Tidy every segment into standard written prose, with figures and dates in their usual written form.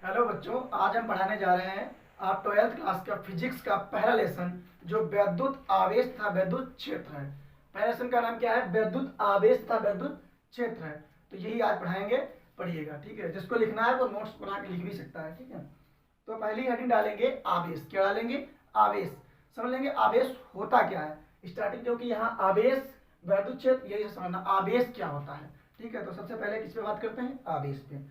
Hello बच्चों, आज हम पढ़ाने जा रहे हैं आप 12th क्लास का फिजिक्स का पहला लेसन जो वैद्युत आवेश तथा वैद्युत क्षेत्र है। पहले लेसन का नाम क्या है? वैद्युत आवेश तथा वैद्युत क्षेत्र है। तो यही आज पढ़ाएंगे, पढ़िएगा, ठीक है। जिसको लिखना है वो नोट्स बना के लिख भी सकता है, ठीक है। तो पहली हेडिंग डालेंगे आवेश। क्या डालेंगे? आवेश। समझ लेंगे आवेश होता क्या है। स्टार्टिंग जो कि यहाँ आवेश वैद्युत क्षेत्र, यही समझना आवेश क्या होता है, ठीक है। तो सबसे पहले किस पे बात करते हैं? आवेश पे।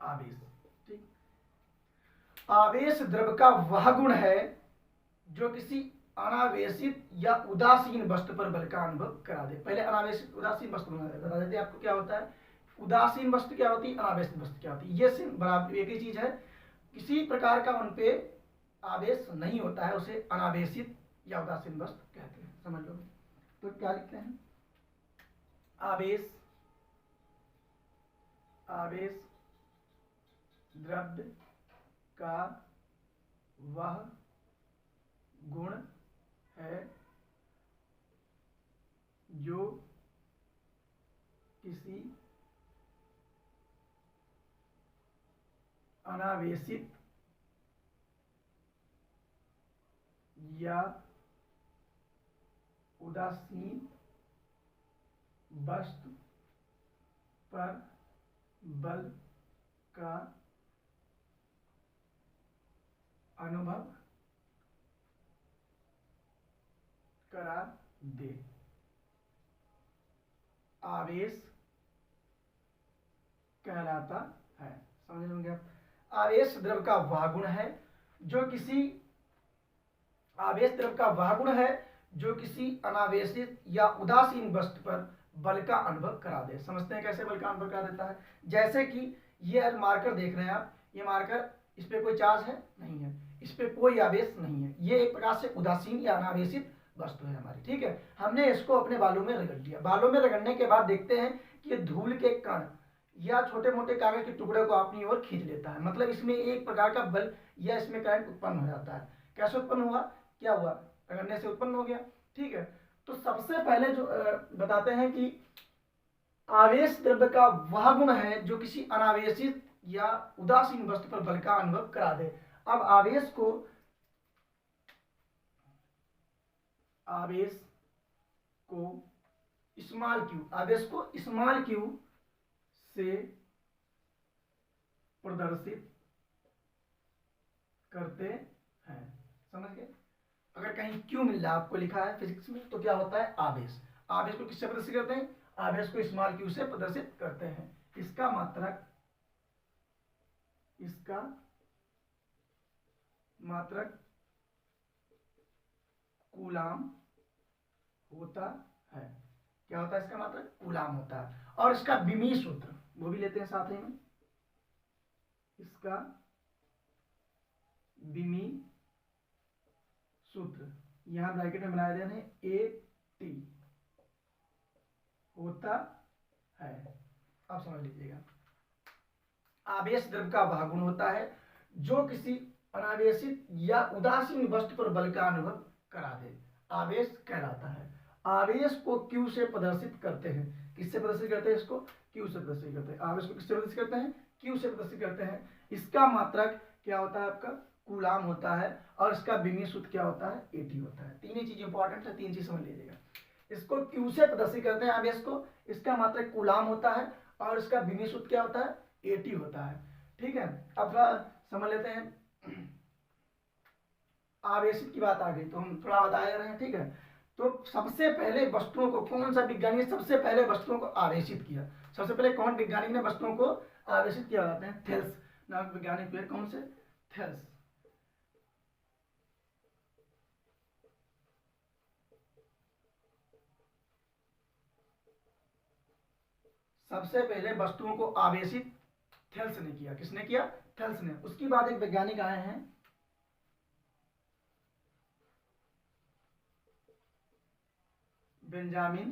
आवेश, ठीक। आवेश द्रव का वह गुण है जो किसी अनावेशित या उदासीन वस्तु पर बल का अनुभव करा दे। पहले अनावेशित उदासीन वस्तु बता देते आपको क्या होता है। उदासीन वस्तु क्या होती है, अनावेशित वस्तु क्या होती है। ये सेम बराबर एक ही चीज है। किसी प्रकार का उन पे आवेश नहीं होता है उसे अनावेशित या उदासीन वस्तु कहते हैं। समझ लो। तो क्या लिखते हैं? आवेश, आवेश द्रव्य का वह गुण है जो किसी अनावेशित या उदासीन वस्तु पर बल का अनुभव करा दे। आवेश कहलाता है। समझ लेंगे आप। आवेश द्रव का वह गुण है जो किसी आवेश द्रव का वह गुण है जो किसी अनावेशित या उदासीन वस्तु पर बल का अनुभव करा दे। समझते हैं कैसे बल का अनुभव करा देता है। जैसे कि ये मार्कर देख रहे हैं आप, ये मार्कर, इस पे कोई चार्ज है? नहीं है। इस पे कोई आवेश नहीं है। ये एक प्रकार से उदासीन या अनावेशित वस्तु है हमारी, ठीक है। हमने इसको अपने बालों में रगड़ दिया। बालों में रगड़ने के बाद देखते हैं कि धूल के कण या छोटे मोटे कागज के टुकड़े को अपनी ओर खींच लेता है। मतलब इसमें एक प्रकार का बल या इसमें करंट उत्पन्न हो जाता है। कैसे उत्पन्न हुआ? क्या हुआ? रगड़ने से उत्पन्न हो गया, ठीक है। तो सबसे पहले जो बताते हैं कि आवेश द्रव्य का वह गुण है जो किसी अनावेशित या उदासीन वस्तु पर बल का अनुभव करा दे। अब आवेश को स्मॉल क्यू से प्रदर्शित करते हैं। समझ गए? अगर कहीं क्यू मिल रहा है आपको लिखा है फिजिक्स में, तो क्या होता है? आवेश। आवेश को किससे प्रदर्शित करते हैं? आवेश को स्मॉल क्यू से प्रदर्शित करते हैं। इसका मात्रक कूलाम होता है। क्या होता है? इसका मात्रक कूलाम होता है। और इसका विमी सूत्र वो भी लेते हैं साथ ही में। इसका विमी सूत्र यहां ब्रैकेट में बनाए देने AT होता है। अब समझ लीजिएगा। आवेश द्रव का वह गुण होता है जो किसी अनावेशित या उदासीन वस्तु पर बल का अनुभव करा दे। आवेश कहलाता है। आवेश को Q से प्रदर्शित करते हैं। किससे प्रदर्शित करते हैं? इसको Q से प्रदर्शित करते हैं। आवेश को किससे प्रदर्शित करते हैं? Q से प्रदर्शित करते हैं। इसका मात्रक क्या होता है? आपका कूलाम होता है। और इसका विमी सूत्र क्या होता है? AT होता है। तीन ही चीज इंपॉर्टेंट है, तीन चीज समझ लीजिएगा। इसको Q से प्रदर्शित करते हैं आवेश को, इसका मात्रक कूलाम होता है और इसका विमी सूत्र क्या होता है? AT होता है, ठीक है। अब थोड़ा समझ लेते हैं। आवेशित की बात आ गई तो हम थोड़ा बता रहे हैं, ठीक है। तो सबसे पहले वस्तुओं को कौन सा वैज्ञानिक सबसे पहले वस्तुओं को आवेशित किया? सबसे पहले कौन वैज्ञानिक ने वस्तुओं को आवेशित किया? जाते हैं थेल्स नाम वैज्ञानिक हुए। कौन से? थेल्स। सबसे पहले वस्तुओं को आवेशित थेल्स ने किया। किसने किया? थेल्स ने। उसके बाद एक वैज्ञानिक आए हैं बेंजामिन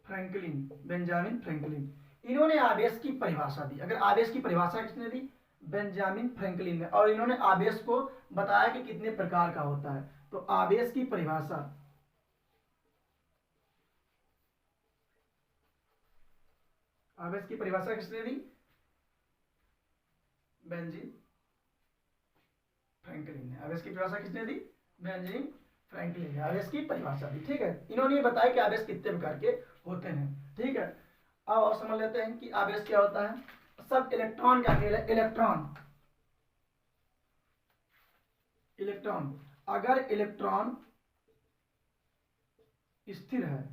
फ्रैंकलिन। बेंजामिन फ्रैंकलिन, इन्होंने आवेश की परिभाषा दी। अगर आवेश की परिभाषा किसने दी? बेंजामिन फ्रैंकलिन ने। और इन्होंने आवेश को बताया कि कितने प्रकार का होता है। तो आवेश की परिभाषा आवेश की परिभाषा किसने दी? बेंजामिन फ्रैंकलिन ने। आवेश की परिभाषा किसने दी? बेंजामिन फ्रैंकलिन ने आवेश की परिभाषा दी। ठीक है, इन्होंने बताया कि आवेश कितने प्रकार के होते हैं। ठीक है, अब और समझ लेते हैं कि आवेश क्या होता है। सब इलेक्ट्रॉन क्या खेल है? इलेक्ट्रॉन, इलेक्ट्रॉन, अगर इलेक्ट्रॉन स्थिर है,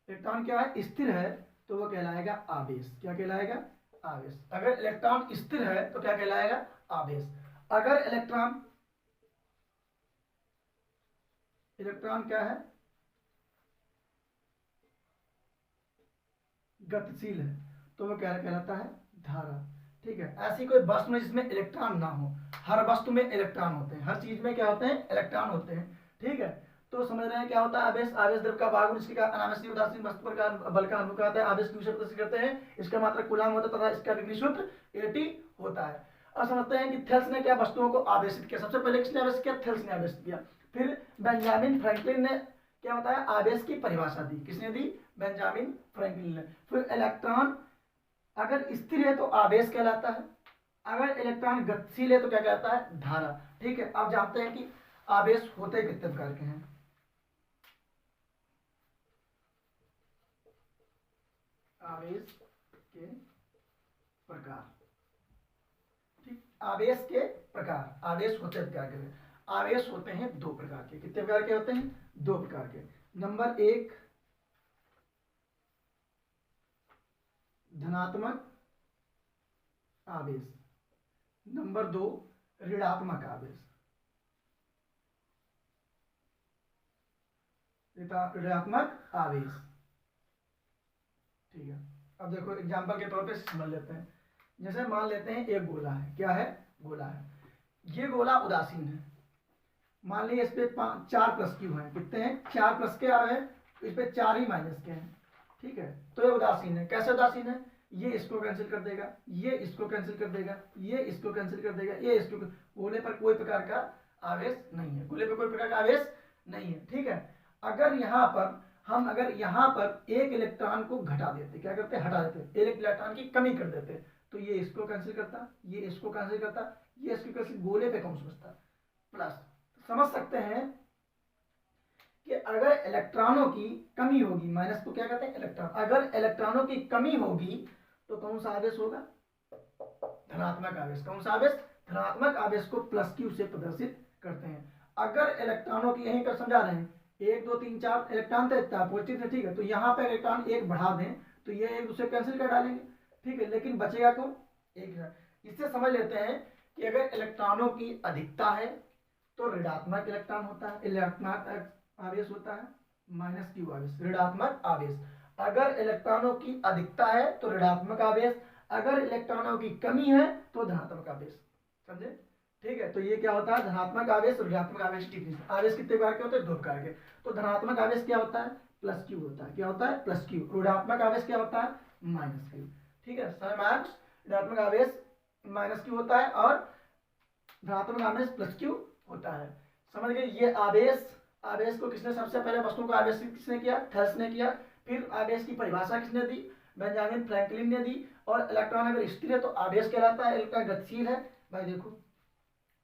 इलेक्ट्रॉन क्या है? स्थिर है, तो वो कहलाएगा आवेश। क्या कहलाएगा? आवेश। अगर इलेक्ट्रॉन स्थिर है तो क्या कहलाएगा? आवेश। अगर इलेक्ट्रॉन क्या है? गतिशील है, तो वो क्या कहलाता है? धारा। ठीक है, ऐसी कोई वस्तु में जिसमें इलेक्ट्रॉन ना हो। हर वस्तु में इलेक्ट्रॉन होते हैं, हर चीज में क्या होते हैं? इलेक्ट्रॉन होते हैं। ठीक है, तो समझ रहे हैं क्या होता है आवेश? आवेश द्रव्य का भाग, इसके का अनावश्यक उदासीन वस्तु पर का बल का अनुपात है। आवेश की विषय प्रदर्शित करते हैं, इसका मात्रक कूलम होता है तथा इसका विभेद सूत्र AT होता है। अब समझते हैं कि थेल्स ने क्या वस्तुओं को आवेशित किया। सबसे पहले किसने आवेशित किया? थेल्स ने आवेशित किया। फिर बेंजामिन फ्रैंकलिन ने क्या बताया? आवेश की परिभाषा दी। किसने दी? बेंजामिन फ्रैंकलिन ने। फिर इलेक्ट्रॉन अगर स्थिर है तो आवेश कहलाता है, अगर इलेक्ट्रॉन गतिशील है तो क्या कहलाता है? धारा। ठीक है, अब जानते हैं कि आवेश होते कितने प्रकार के हैं। आवेश के प्रकार। ठीक, आवेश के प्रकार, आवेश होते प्रकार के। आवेश होते हैं दो प्रकार के। कितने प्रकार के होते हैं? दो प्रकार के। नंबर 1 धनात्मक आवेश, नंबर 2 ऋणात्मक आवेश। ऋणात्मक आवेश। ठीक है, अब देखो एग्जांपल के तौर पे समझ लेते हैं। जैसे मान लेते हैं एक गोला है। क्या है? गोला है। ये गोला उदासीन है। मान लीजिए इस पे 4 प्लस क्यू है। कितने हैं? 4 प्लस के आ रहे हैं, इस पे 4 ही माइनस के हैं। ठीक है, तो ये उदासीन है। कैसे उदासीन है? ये इसको कैंसिल कर देगा, ये इसको कैंसिल कर देगा, ये इसको कैंसिल कर देगा, ये इसको। गोले पर कोई प्रकार का आवेश नहीं है, गोले पर कोई प्रकार का आवेश नहीं है। ठीक है, अगर यहाँ पर हम यहाँ पर एक इलेक्ट्रॉन को घटा देते, क्या करते? हटा देते, एक इलेक्ट्रॉन की कमी कर देते, तो ये इसको कैंसिल करता, ये इसको कैंसिल करता, ये इसको कैंसिल, गोले पे कौन समझता? प्लस। समझ सकते हैं कि अगर इलेक्ट्रॉनों की कमी होगी, माइनस को क्या कहते हैं? इलेक्ट्रॉन। अगर इलेक्ट्रॉनों की कमी होगी तो कौन सा आवेश होगा? धनात्मक आवेश। कौन सा आवेश? धनात्मक आवेश को प्लस क्यू से प्रदर्शित करते हैं। अगर इलेक्ट्रॉनों की, यहीं पर समझा रहे हैं, 1 2 3 4 इलेक्ट्रॉन थे, पॉजिटिव थे। ठीक है, तो यहाँ पे इलेक्ट्रॉन एक बढ़ा दें तो ये एक दूसरे कैंसिल कर डालेंगे। ठीक है, लेकिन बचेगा कौन? एक। इससे समझ लेते हैं कि अगर इलेक्ट्रॉनों की अधिकता है तो ऋणात्मक इलेक्ट्रॉन होता है, इलेक्ट्रॉनिक आवेश होता है, माइनस क्यू आवेश, ऋणात्मक आवेश। अगर इलेक्ट्रॉनों की अधिकता है तो ऋणात्मक आवेश, अगर इलेक्ट्रॉनों की कमी है तो धनात्मक आवेश। समझे? ठीक है, तो ये क्या होता है? धनात्मक आवेश और ऋणात्मक आवेश की डिफरेंस। आवेश कितने प्रकार के होते हैं? 2 प्रकार के। तो धनात्मक आवेश क्या होता है? प्लस क्यू होता है। क्या होता है? Plus Q. ऋणात्मक आवेश क्या होता है? Minus Q. ठीक है, ऋणात्मक आवेश माइनस क्यू होता है और धनात्मक आवेश प्लस क्यू होता है। समझ गए? ये आवेश, आवेश को किसने सबसे पहले वस्तुओं को आवेशित किसने किया? थेल्स ने किया। फिर आवेश की परिभाषा किसने दी? बेंजामिन फ्रैंकलिन ने दी। और इलेक्ट्रॉन अगर स्थिर है तो आवेश कहलाता है, इलेक्ट्रॉन गतिशील है। भाई देखो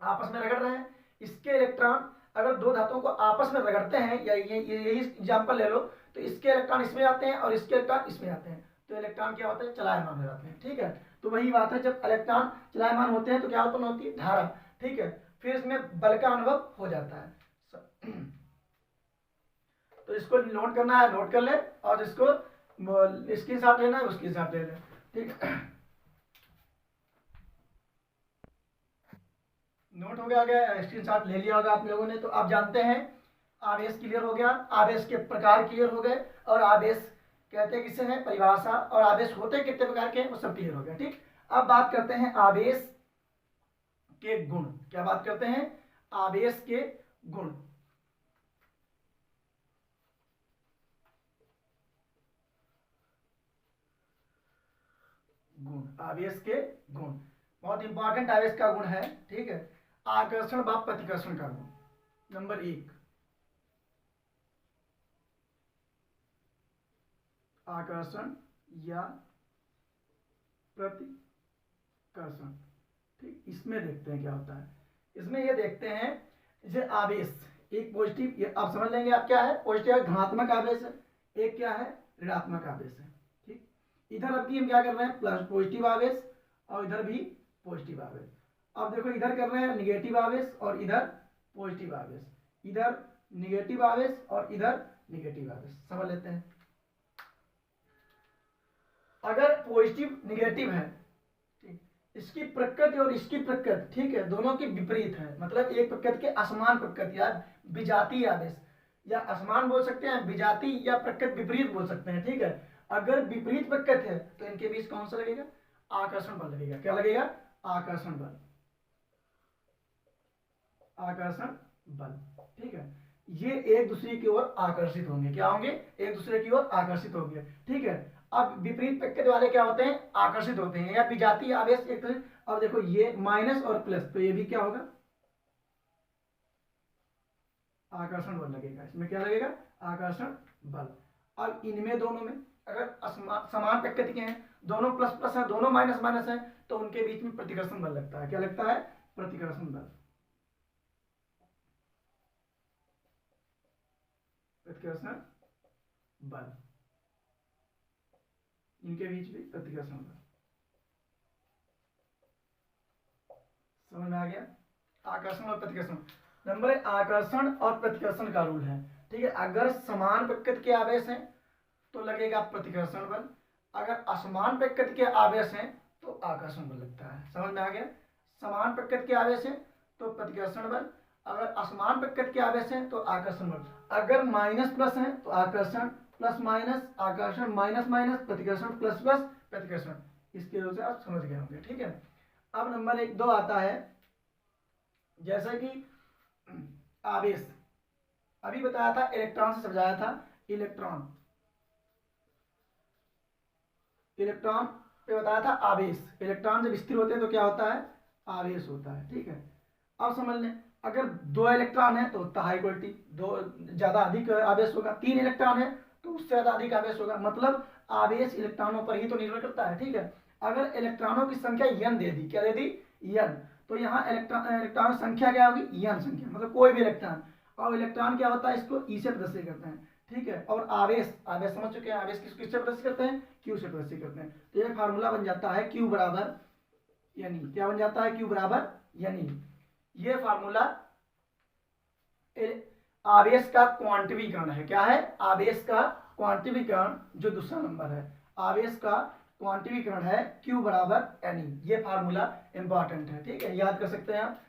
आपस में रगड़ रहे हैं, इसके इलेक्ट्रॉन अगर दो धातुओं को आपस में रगड़ते हैं, या यही एग्जाम्पल ले लो, तो इसके इलेक्ट्रॉन इसमें आते हैं और इसके इलेक्ट्रॉन इसमें आते हैं, तो इलेक्ट्रॉन क्या होते हैं? चलायमान हो जाते हैं। ठीक है, तो वही बात है, जब इलेक्ट्रॉन चलायमान होते हैं तो क्या उत्पन्न होती है? धारा। ठीक है, फिर इसमें बल का अनुभव हो जाता है। तो इसको नोट करना है, नोट कर ले, और इसको स्क्रीनशॉट लेना है, उसके हिसाब ले ले। ठीक है, नोट हो गया, स्क्रीनशॉट ले लिया होगा आप लोगों ने। तो आप जानते हैं आवेश क्लियर हो गया, आवेश के प्रकार क्लियर हो गए, और आवेश कहते हैं किसे हैं? परिभाषा, और आवेश होते कितने प्रकार के हैं वो सब क्लियर हो गया। ठीक, अब बात करते हैं आवेश के गुण। क्या बात करते हैं? आवेश के गुण। गुण, आवेश के गुण बहुत इंपॉर्टेंट आवेश का गुण है। ठीक है, आकर्षण व प्रतिकर्षण का गुण। नंबर 1 आकर्षण या प्रतिकर्षण। ठीक, इसमें देखते हैं क्या होता है। इसमें ये देखते हैं जैसे आवेश, एक पॉजिटिव, ये आप समझ लेंगे आप क्या है, पॉजिटिव धनात्मक आवेश है, एक क्या है ऋणात्मक आवेश है। ठीक, इधर अब हम क्या कर रहे हैं प्लस पॉजिटिव आवेश और इधर भी पॉजिटिव आवेश। अब देखो इधर कर रहे हैं निगेटिव आवेश और इधर पॉजिटिव आवेश, इधर निगेटिव आवेश और इधर निगेटिव आवेश। समझ लेते हैं। अगर पॉजिटिव निगेटिव है, इसकी प्रकृति और इसकी प्रकृति ठीक है दोनों की विपरीत है, मतलब एक प्रकृति के असमान प्रकृति या विजातीय आवेश, या असमान बोल सकते हैं, विजातीय या प्रकृति विपरीत बोल सकते हैं। ठीक है, अगर विपरीत प्रकृति है तो इनके बीच कौन सा लगेगा, आकर्षण बल लगेगा। क्या लगेगा, आकर्षण बल, आकर्षण बल। ठीक है, ये एक दूसरे की ओर आकर्षित होंगे, क्या होंगे, एक दूसरे की ओर आकर्षित होंगे। ठीक है, अब विपरीत प्रकृति वाले क्या होते हैं, आकर्षित होते हैं या विजातीय आवेश एक तरह। अब देखो ये माइनस और प्लस, तो ये भी क्या होगा, आकर्षण बल लगेगा। इसमें क्या लगेगा, आकर्षण बल। अब इनमें दोनों में अगर समान प्रकृति के हैं, दोनों प्लस प्लस है, दोनों माइनस माइनस है, तो उनके बीच में प्रतिकर्षण बल लगता है। क्या लगता है, प्रतिकर्षण बल, प्रतिकर्षण बल, इनके बीच भी प्रतिकर्षण बल। समझ में आ गया, आकर्षण और प्रतिकर्षण। नंबर आकर्षण और प्रतिकर्षण का रूल है। ठीक है, अगर समान प्रकृति के आवेश हैं तो लगेगा प्रतिकर्षण बल, अगर असमान प्रकृति के आवेश हैं तो आकर्षण बल लगता है। समझ में आ गया, समान प्रकृति के आवेश हैं तो प्रतिकर्षण बल, अगर असमान प्रकृति के आवेश हैं तो आकर्षण बल। अगर माइनस प्लस है तो आकर्षण, प्लस माइनस आकर्षण, माइनस माइनस प्रतिकर्षण, प्लस प्लस प्रतिकर्षण। इसके वजह से आप समझ गए होंगे। ठीक है, अब नंबर 1 2 आता है, जैसे कि आवेश अभी बताया था, इलेक्ट्रॉन से समझाया था। इलेक्ट्रॉन, इलेक्ट्रॉन पे बताया था आवेश। इलेक्ट्रॉन जब स्थिर होते हैं तो क्या होता है, आवेश होता है। ठीक है, अब समझ लें, अगर 2 इलेक्ट्रॉन है तो उतना हाई क्वालिटी, 2 ज्यादा अधिक आवेश होगा, 3 इलेक्ट्रॉन है तो उससे ज्यादा अधिक आवेश होगा। मतलब आवेश इलेक्ट्रॉनों पर ही तो निर्भर करता है। ठीक है, अगर इलेक्ट्रॉनों की संख्या n दे दी, क्या दे दी, n, तो यहाँ इलेक्ट्रॉन संख्या क्या होगी, n संख्या, मतलब कोई भी इलेक्ट्रॉन। और इलेक्ट्रॉन क्या होता है, इसको E से प्रदर्शित करते हैं। ठीक है, और आवेश, आवेश समझ चुके हैं, आवेश किससे प्रदर्शित करते हैं, Q से प्रदर्शित करते हैं। तो ये फार्मूला बन जाता है Q बराबर यानी, क्या बन जाता है, Q बराबर यानी। ये फार्मूला आवेश का क्वांटिवीकरण है। क्या है, आवेश का क्वांटिवीकरण, जो दूसरा नंबर है, आवेश का क्वांटिवीकरण है Q बराबर Ne। ये फार्मूला इंपॉर्टेंट है। ठीक है, याद कर सकते हैं आप,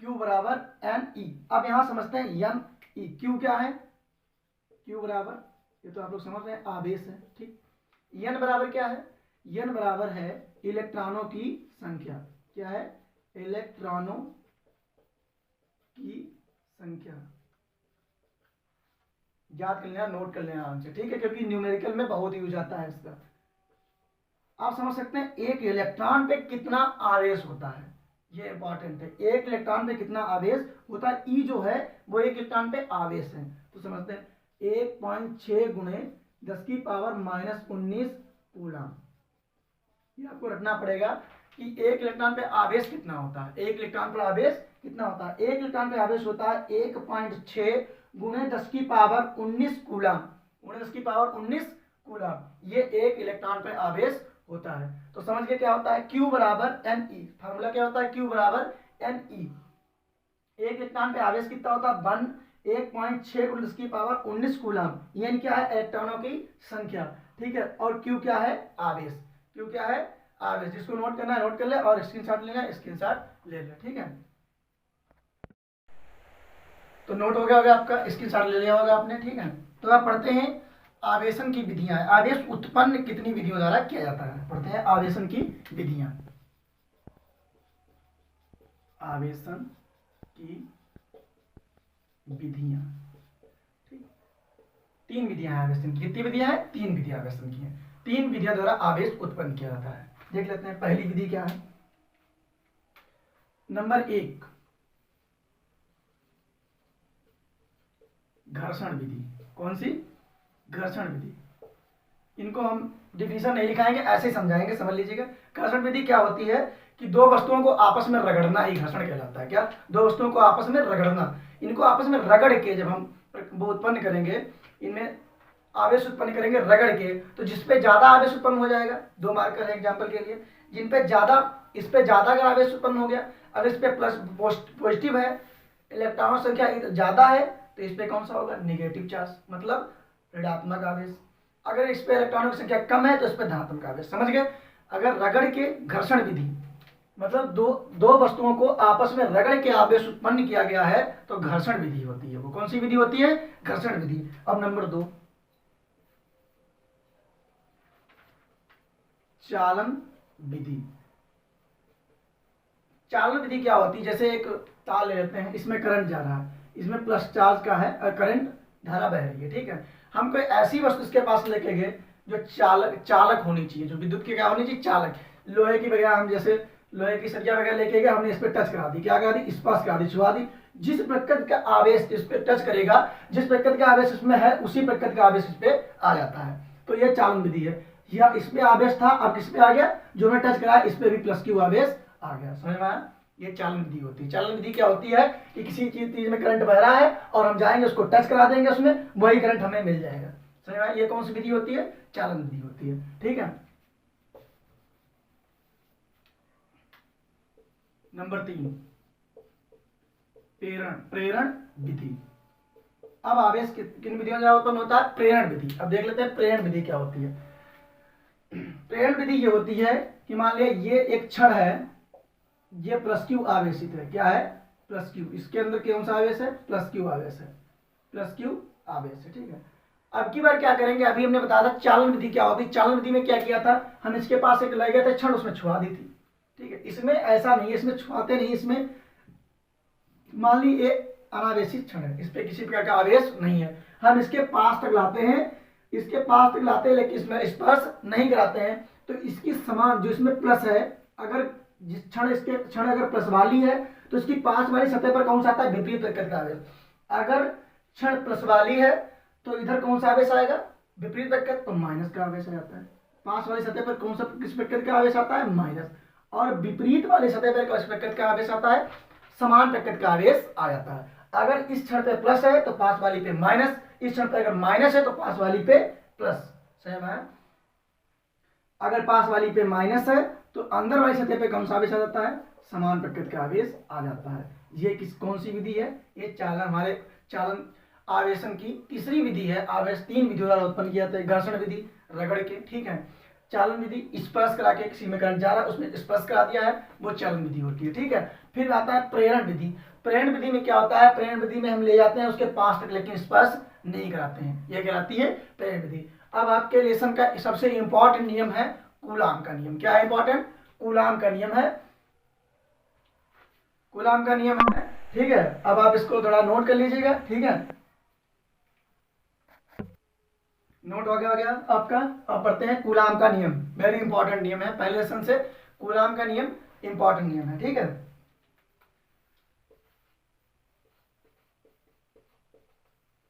Q बराबर Ne। अब यहां समझते हैं Ne, Q क्या है, Q बराबर, ये तो आप लोग समझ रहे हैं, आवेश है। ठीक, N बराबर क्या है, N बराबर है इलेक्ट्रॉनों की संख्या। क्या है, इलेक्ट्रॉनों की संख्या। याद कर लेना, नोट कर लेना आराम से। ठीक है, क्योंकि न्यूमेरिकल में बहुत यूज आता है इसका। आप समझ सकते हैं एक इलेक्ट्रॉन पे कितना आवेश होता है, ये इंपॉर्टेंट है। एक इलेक्ट्रॉन पे कितना आवेश होता है, ई जो है वो एक इलेक्ट्रॉन पे आवेश है। तो समझते हैं 1.6 गुणे 10 की पावर -19 कूलम। ये आपको रखना पड़ेगा कि एक इलेक्ट्रॉन पे आवेश कितना होता है, एक इलेक्ट्रॉन पर आवेश कितना होता है। एक इलेक्ट्रॉन पे आवेश होता है 1.6 गुणे 10 की पावर 19 कूलम, गुणे 10 की पावर 19 कूलम। ये एक इलेक्ट्रॉन पे आवेश होता है। तो समझ के क्या होता है, Q बराबर Ne। फार्मूला क्या होता है, Q बराबर Ne। एक इलेक्ट्रॉन पे आवेश कितना होता है, 1.6 गुणे 10 की पावर 19 कूलम। यानी क्या है, इलेक्ट्रॉनों की संख्या। ठीक है, और Q क्या है, आवेश। Q क्या है, आवेश। जिसको नोट करना है नोट कर ले, और स्क्रीनशॉट लेना है स्क्रीनशॉट ले ले। ठीक है, तो नोट हो गया होगा आपका, स्क्रीनशॉट ले लिया होगा आपने। ठीक है, तो आप पढ़ते हैं आवेशन की विधियां। आवेश उत्पन्न कितनी विधियों द्वारा किया जाता है, पढ़ते हैं आवेशन की विधियां। आवेशन की विधियां, ठीक, 3 विधियां हैं आवेशन की। कितनी विधियां हैं, 3 विधियां आवेशन की हैं। 3 विधियों द्वारा आवेश उत्पन्न किया जाता है। देख लेते हैं पहली विधि क्या है। नंबर 1 घर्षण विधि। कौन सी, घर्षण विधि। इनको हम डिफिनीशन नहीं लिखाएंगे, ऐसे ही समझाएंगे, समझ लीजिएगा। घर्षण विधि क्या होती है कि दो वस्तुओं को आपस में रगड़ना ही घर्षण कहलाता है। क्या? दो वस्तुओं को आपस में रगड़ना। इनको आपस में रगड़ के जब हम वो उत्पन्न करेंगे, इनमें आवेश उत्पन्न करेंगे रगड़ के, तो जिसपे ज्यादा आवेश उत्पन्न हो जाएगा, 2 मार्कर है एग्जाम्पल के लिए, जिन पे ज्यादा, इस पे ज्यादा अगर आवेश उत्पन्न हो गया, अगर इस पे प्लस पॉजिटिव है, इलेक्ट्रॉन संख्या ज्यादा है, तो इस पे कौन सा होगा? नेगेटिव चार्ज, मतलब ऋणात्मक आवेश। अगर इस पे इलेक्ट्रॉनों की संख्या कम है तो इस पे धनात्मक आवेश। समझ गए? अगर रगड़ के घर्षण विधि मतलब दो वस्तुओं को आपस में रगड़ के आवेश उत्पन्न किया गया है तो घर्षण विधि होती है। वो कौन सी विधि होती है? घर्षण विधि। अब नंबर 2, चालन विधि। चालन विधि क्या होती है? जैसे एक तार ले लेते हैं, इसमें करंट जा रहा है, इसमें प्लस चार्ज का है और करंट धारा बह रही है, ठीक है। हम कोई ऐसी वस्तु इसके पास लेके गए जो चालक होनी चाहिए, जो विद्युत की क्या होनी चाहिए? चालक। लोहे की बगैर, हम जैसे लोहे की सरिया वगैरह लेके गए, हमने इस पर टच करा दी, क्या करा दी? स्पर्श करा दी, छुआ दी। जिस प्रकृति का आवेश इस पे टच करेगा, जिस प्रकृति का आवेश इसमें है, उसी प्रकृति का आवेश इस पे आ जाता है, तो ये चालन विधि है। या इसमें आवेश था, अब किस पे आ गया? जो मैं टच कराया इस पे भी प्लस क्यू आवेश आ गया। समझ में आया? ये चालन विधि होती है। चालन विधि क्या होती है कि किसी चीज में करंट बह रहा है और हम जाएंगे उसको टच करा देंगे, उसमें वही करंट हमें मिल जाएगा। समझ में आया? ये कौन सी विधि होती है? चालन विधि होती है, ठीक है। नंबर 3, प्रेरण विधि। अब आवेश किन विधियों से उत्पन्न होता है? प्रेरण विधि। अब देख लेते हैं प्रेरण विधि क्या होती है। प्रेरण विधि ये होती है कि मान लिया ये एक क्षण है, ये प्लस क्यू आवेशित है। क्या है? Plus Q. इसके अंदर कौन सा आवेश है? प्लस क्यू आवेश है, प्लस क्यू आवेश है, ठीक है। अब की बार क्या करेंगे? अभी हमने बताया था चालन विधि क्या होती है। चालन विधि में क्या किया था? हम इसके पास एक ले गए थे क्षण, उसमें छुआ दी थी, ठीक है। इसमें ऐसा नहीं है, इसमें छुआते नहीं, इसमें मान ली ये अनावेशित क्षण है, इस पे किसी प्रकार का आवेश नहीं है, हम इसके पास तक लाते हैं, इसके पास तक लाते हैं, लेकिन इसमें स्पर्श नहीं कराते हैं, तो इसकी समान जो इसमें प्लस है, अगर जिस क्षण इसके क्षण अगर प्लस वाली है तो इसकी पास वाली सतह पर कौन सा आता है? विपरीत प्रकृति का आवेश। अगर क्षण प्लस वाली है तो इधर कौन सा आवेश आएगा? विपरीत प्रकृति, तो माइनस का आवेश आता है। पास वाली सतह पर कौन सा, किस प्रकृति का आवेश आता है? माइनस। और विपरीत वाली सतह पर किस प्रकृति का आवेश आता है? समान प्रकृति का आवेश आ जाता है। अगर इस क्षण पे प्लस है तो पास वाली पे माइनस, इस क्षण पे अगर माइनस है तो पास वाली पे प्लस। सही है? अगर पास वाली पे माइनस है तो अंदर वाली सतह पे कौन सा आवेश आ जाता है? समान प्रकृति का आवेश आ जाता है। ये कौन सी विधि है? ये चालन, हमारे चालन आवेशन की तीसरी विधि है। आवेश 3 विधियों द्वारा उत्पन्न किया जाता है। घर्षण विधि रगड़ के, ठीक है। चालन विधि स्पर्श करा के, किसी में करंट जा रहा है उसमें स्पर्श करा दिया है, वो चालन विधि होती है, ठीक है। फिर आता है प्रेरण विधि। प्रेरण विधि में क्या होता है? प्रेरण विधि में हम ले जाते हैं उसके पास तक, लेकिन स्पर्श नहीं कराते हैं, यह कहलाती है प्रेरण विधि। अब आपके लेसन का सबसे इंपॉर्टेंट नियम है कूलाम का नियम। क्या है इंपॉर्टेंट? कूलाम का नियम है, कूलाम का नियम है, ठीक है। अब आप इसको थोड़ा नोट कर लीजिएगा, ठीक है। नोट हो गया आपका। अब पढ़ते हैं कूलाम का नियम। वेरी इंपॉर्टेंट नियम है, पहले लेसन से कूलाम का नियम इंपॉर्टेंट नियम है, ठीक है।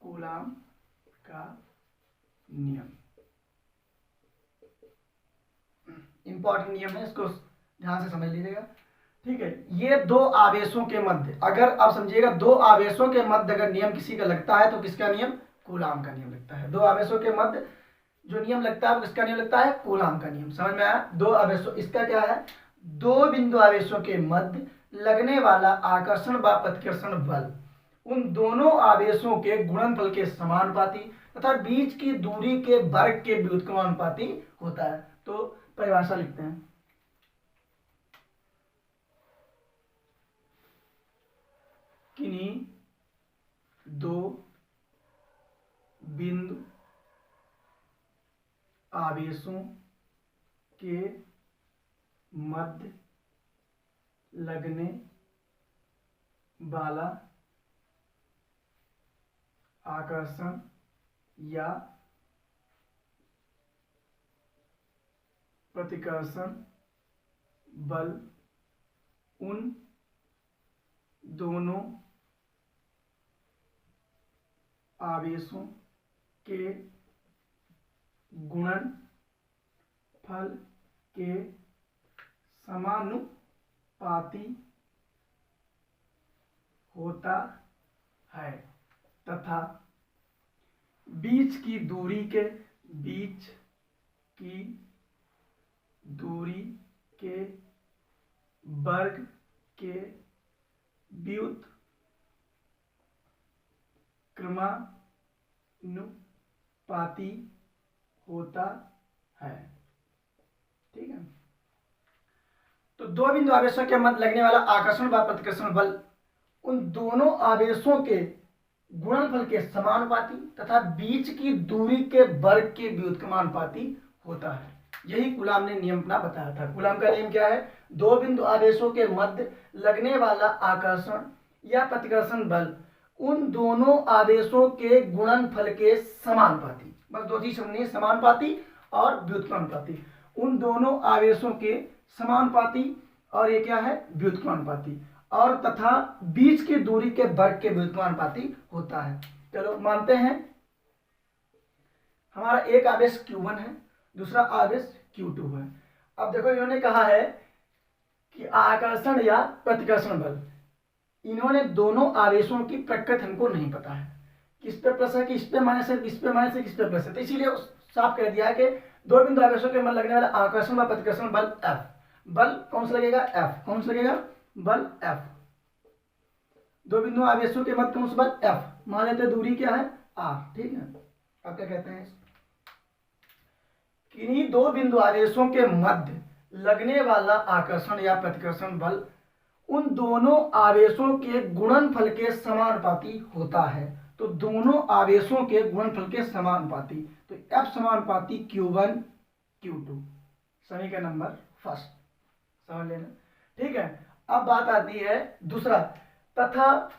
कूलाम का नियम इंपॉर्टेंट नियम है, इसको ध्यान से समझ लीजिएगा, ठीक है। ये दो आवेशों के मध्य, अगर आप समझिएगा, दो आवेशों के मध्य अगर नियम किसी का लगता है तो किसका नियम? कूलाम का नियम लगता है। दो आवेशों के मध्य जो नियम लगता है वो किसका नियम लगता है? कूलाम का नियम। समझ में आया? दो आवेशों, इसका क्या है? दो बिंदु आवेशों के मध्य लगने वाला आकर्षण व प्रतिकर्षण बल उन दोनों आवेशों के गुणनफल के समानुपाती तथा बीच की दूरी के वर्ग के व्युत्क्रमानुपाती होता है। तो परिभाषा लिखते हैं, किन्हीं दो बिंदु आवेशों के मध्य लगने वाला आकर्षण या प्रतिकर्षण बल उन दोनों आवेशों के गुणनफल के समानुपाती होता है तथा बीच की दूरी के वर्ग के व्युत्क्रमानुपाती होता है। ठीक है, तो दो बिंदु आवेशों के मध्य लगने वाला आकर्षण व प्रतिकर्षण बल उन दोनों आवेशों के गुणनफल के समानुपाती तथा बीच की दूरी के वर्ग के व्युत्क्रमानुपाती होता है। यही कूलाम ने नियम अपना बताया था। कूलाम का नियम क्या है? दो बिंदु आवेशों के मध्य लगने वाला आकर्षण या प्रतिकर्षण बल उन दोनों आवेशों के गुणनफल के समानुपाती, बस दो चीज समझनी है, समानुपाती और व्युत्क्रमानुपाती। उन दोनों आवेशों के समानुपाती और ये क्या है? व्युत्क्रमानुपाती, और तथा बीच की दूरी के वर्ग के व्युत्क्रमानुपाती होता है। चलो मानते हैं हमारा एक आवेश Q1 है, दूसरा आवेश Q2 है। अब देखो इन्होंने कहा है कि आकर्षण या प्रतिकर्षण बल, इन्होंने दोनों आवेशों की प्रकृति हमको नहीं पता है, किस पे प्लस है, किस पे माइनस है, किस पे माइनस है, किस पे प्लस है। तो इसीलिए साफ कह दिया है कि दो बिंदु आवेशों के मध्य लगने वाला आकर्षण व प्रतिकर्षण बल F, बल कौन सा लगेगा? F। कौन सा लगेगा? बल F। दो बिंदु आवेशों के मध्य कौन सा बल? F। मान लेते दूरी क्या है? R। ठीक है, अब क्या कहते हैं? किन्हीं दो बिंदु आवेशों के मध्य लगने वाला आकर्षण या प्रतिकर्षण बल उन दोनों आवेशों के गुणनफल के समानुपाती होता है। तो दोनों आवेशों के गुणनफल के समानुपाती, तो F समानुपाती Q1 Q2, समीकरण नंबर फर्स्ट, समझ लेना। ठीक है, अब बात आती है दूसरा, तथा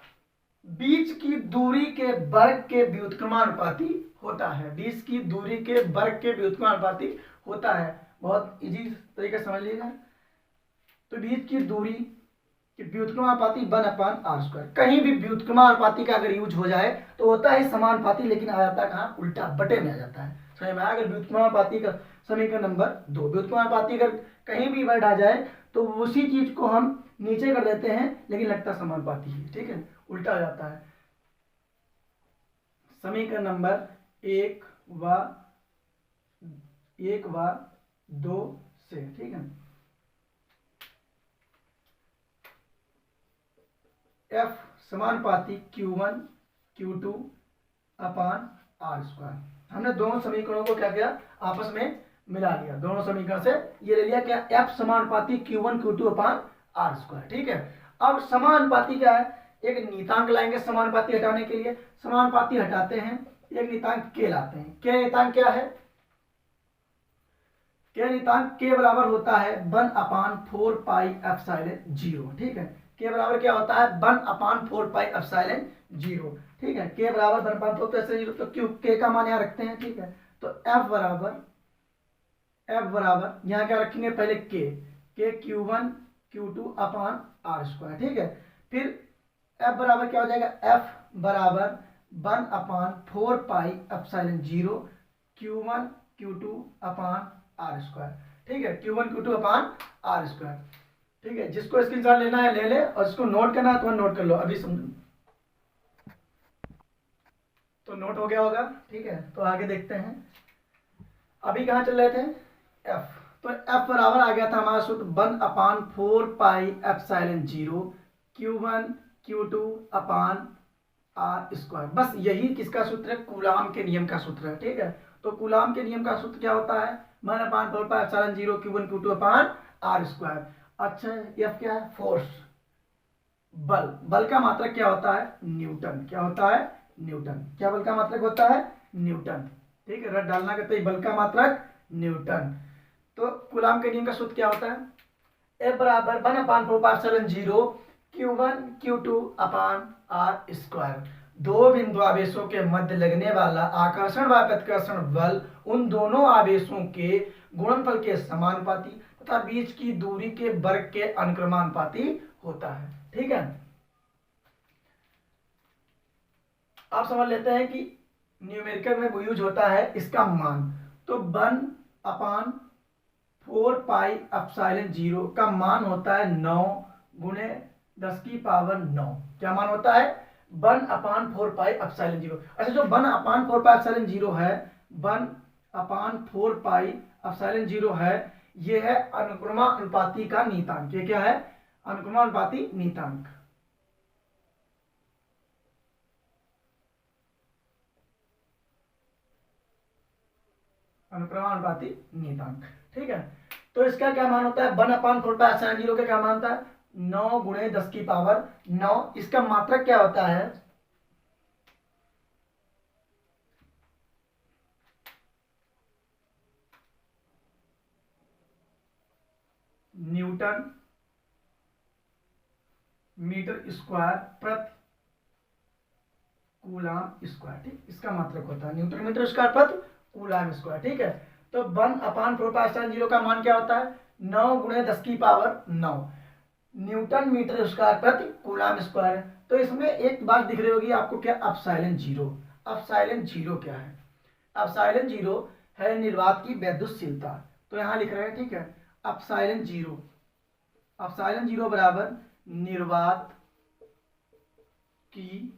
बीच की दूरी के वर्ग के व्युत्क्रमानुपाती होता है। बीच की दूरी के वर्ग के व्युत्क्रमानुपाती होता है। बहुत इजी तरीके से समझ लीजिएगा। तो बीच की दूरी के व्युत्क्रमानुपाती 1/r²। कहीं भी व्युत्क्रमानुपाती का अगर यूज हो जाए तो होता है समानुपाती, लेकिन आ जाता है कहाँ? उल्टा, बटे में आ जाता है। समझ में आया? अगर व्युत्क्रमानुपाती का समीकरण नंबर 2, व्युत्क्रमानुपाती अगर कहीं भी वर्ड आ जाए तो उसी चीज को हम नीचे कर देते हैं, लेकिन लगता समानुपाती है। ठीक है, उल्टा आ जाता है। समीकरण नंबर 1 व 2 से। ठीक है, F समानुपाती Q1 Q2 अपान R²। हमने दोनों समीकरणों को क्या किया? आपस में मिला लिया। दोनों समीकरण से ये ले लिया क्या? F समानुपाती Q1 Q2 अपान R²। ठीक है, अब समानुपाती क्या है? एक नियतांक लाएंगे समानुपाती हटाने के लिए। समानुपाती हटाते हैं, एक नियतांक K लाते हैं। K नियतांक क्या है? K नियतांक K बराबर होता है 1/4 पाई एप्सिलॉन 0। ठीक है, K बराबर क्या होता है? 1/4 पाई एप्सिलॉन 0। ठीक है, K बराबर 1/4 तो ऐसे 0, तो क्यों K का मान यहाँ रखते हैं। ठीक है, तो F बराबर यहाँ क्या रखेंगे? पहले K Q1 Q2 अपान R²। ठीक है, फिर F बराबर क्या हो जाएगा? F बराबर 1/4 पाई एप्सिलॉन 0 Q1 Q2 अपान R²। ठीक है, Q1 Q2 अपान R²। ठीक है, जिसको स्क्रीनशॉट लेना है ले ले, और इसको नोट करना है तो नोट कर लो। अभी समझो तो नोट हो गया होगा। ठीक है, तो आगे देखते हैं। अभी कहाँ चल रहे थे? F। तो F बराबर आ गया था हमारा सूत्र 1/4 पाई एप्सिलॉन 0 Q1 Q2 अपान R²। बस यही किसका सूत्र है? कूलाम के नियम का सूत्र है। ठीक है, तो कूलाम के नियम का सूत्र क्या होता है? 1/4 पाई एप्सिलॉन 0 Q1 Q2 अपान R²। अच्छा, F क्या है? फोर्स, बल। बल का मात्रक क्या होता है? न्यूटन। क्या होता है? न्यूटन। क्या बल का मात्रक होता है? न्यूटन। ठीक है, रट डालना कहते हैं बल का मात्रक न्यूटन। तो कूलाम के नियम का सूत्र क्या होता है? F बराबर 1/4 पाई एप्सिलॉन 0 Q1 Q2 अपान R²। दो बिंदु आवेशों के मध्य लगने वाला आकर्षण व प्रतिकर्षण बल उन दोनों आवेशों के गुणनफल के समानुपाती तथा बीच की दूरी के वर्ग के अनुक्रमानुपाती होता है। ठीक है, आप समझ लेते हैं कि न्यूमेरिकल में वो यूज होता है इसका मान। तो 1/4πε0 का मान होता है 9 गुणे 10 की पावर 9। क्या मान होता है? 1/4πε0। अच्छा, जो 1/4πε0 है, 1/4πε0 है, ये है अनुक्रमानुपाती का नीतांक। ये क्या है? अनुक्रमानुपाती नीतांक। अनुक्रमानुपाती नीतांक, ठीक है। तो इसका क्या मान होता है? 1/4πε0 का क्या मान होता है? 9 गुणे 10 की पावर 9। इसका मात्रक क्या होता है? न्यूटन मीटर स्क्वायर प्रति कूलाम स्क्वायर। ठीक, इसका मात्रक होता है न्यूटन मीटर स्क्वायर प्रति कूलाम स्क्वायर। ठीक है, तो 1/4πε0 का मान क्या होता है? 9 गुणे 10 की पावर 9 न्यूटन मीटर स्क्वायर प्रति कूलाम स्क्वायर। तो इसमें एक बात दिख रही होगी आपको, क्या? Epsilon zero. एप्सिलॉन जीरो क्या है? एप्सिलॉन जीरो है निर्वात की वैद्युतशीलता। तो यहां लिख रहे हैं, ठीक है, एप्सिलॉन जीरो। एप्सिलॉन जीरो बराबर निर्वात की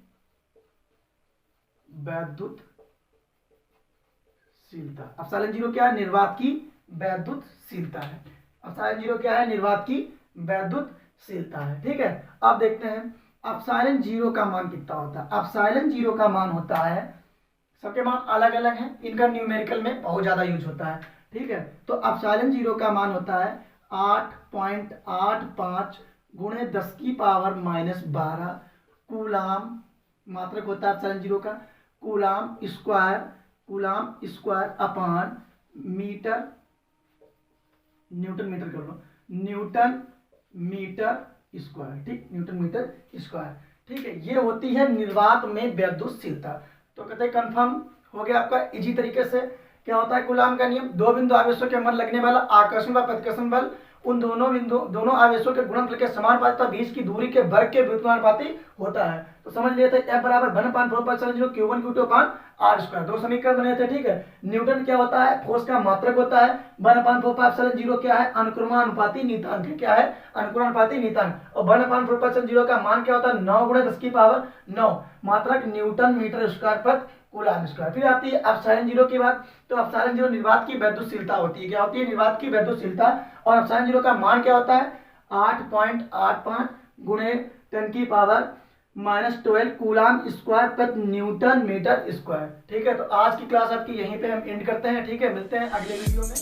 वैद्युतशीलता। एप्सिलॉन जीरो क्या है? निर्वात की वैद्युतशीलता है। एप्सिलॉन जीरो क्या है? निर्वात की वैद्युतशीलता है। ठीक है, अब देखते हैं एप्सिलॉन जीरो का मान कितना होता है। एप्सिलॉन जीरो का मान होता है, सबके मान अलग अलग हैं, इनका न्यूमेरिकल में बहुत ज्यादा यूज होता है। ठीक है, तो एप्सिलॉन जीरो का मान होता है 8.85 गुणे 10 की पावर -12 कूलाम। मात्रक होता है एप्सिलॉन जीरो का coulomb square upon meter, newton meter कर लो, न्यूटन मीटर स्क्वायर। ठीक, न्यूटन मीटर स्क्वायर। ठीक है, ये होती है निर्वात में वैद्युतशीलता। तो कहते हैं कंफर्म हो गया आपका इजी तरीके से। क्या होता है कूलाम का नियम? दो बिंदु आवेशों के मध्य लगने वाला आकर्षण व प्रतिकर्षण बल उन दोनों आवेशों के गुणनफल के समानुपाती तथा बीच की दूरी के वर्ग के व्युत्क्रमानुपाती होता है। तो समझ लिए थे F बराबर 1/4πε0 Q1 Q2 अपान R स्क्वायर। दो समीकरण बने थे। ठीक है, न्यूटन क्या होता है? फोर्स का मात्रक होता है। 1/4πε0 क्या है? अनुक्रमानुपाती नीतांक। क्या है? अनुक्रमानुपाती नीतांक। और 1/4πε0 का मान क्या होता है? 9 गुणे 10 की पावर 9। मात्रक न्यूटन मीटर स्क्वायर प्रति कूलाम स्क्वायर। फिर आती है एप्सिलॉन जीरो की बात। तो एप्सिलॉन जीरो निर्वात की वैद्युतशीलता होती है। क्या होती है? निर्वात की वैद्युतशीलता। और एप्सिलॉन जीरो का मान क्या होता है? 8.85 गुणे 10 की पावर -12 कूलाम स्क्वायर प्रति न्यूटन मीटर स्क्वायर। ठीक है, तो आज की क्लास आपकी यहीं पे हम एंड करते हैं। ठीक है, मिलते हैं अगले वीडियो में।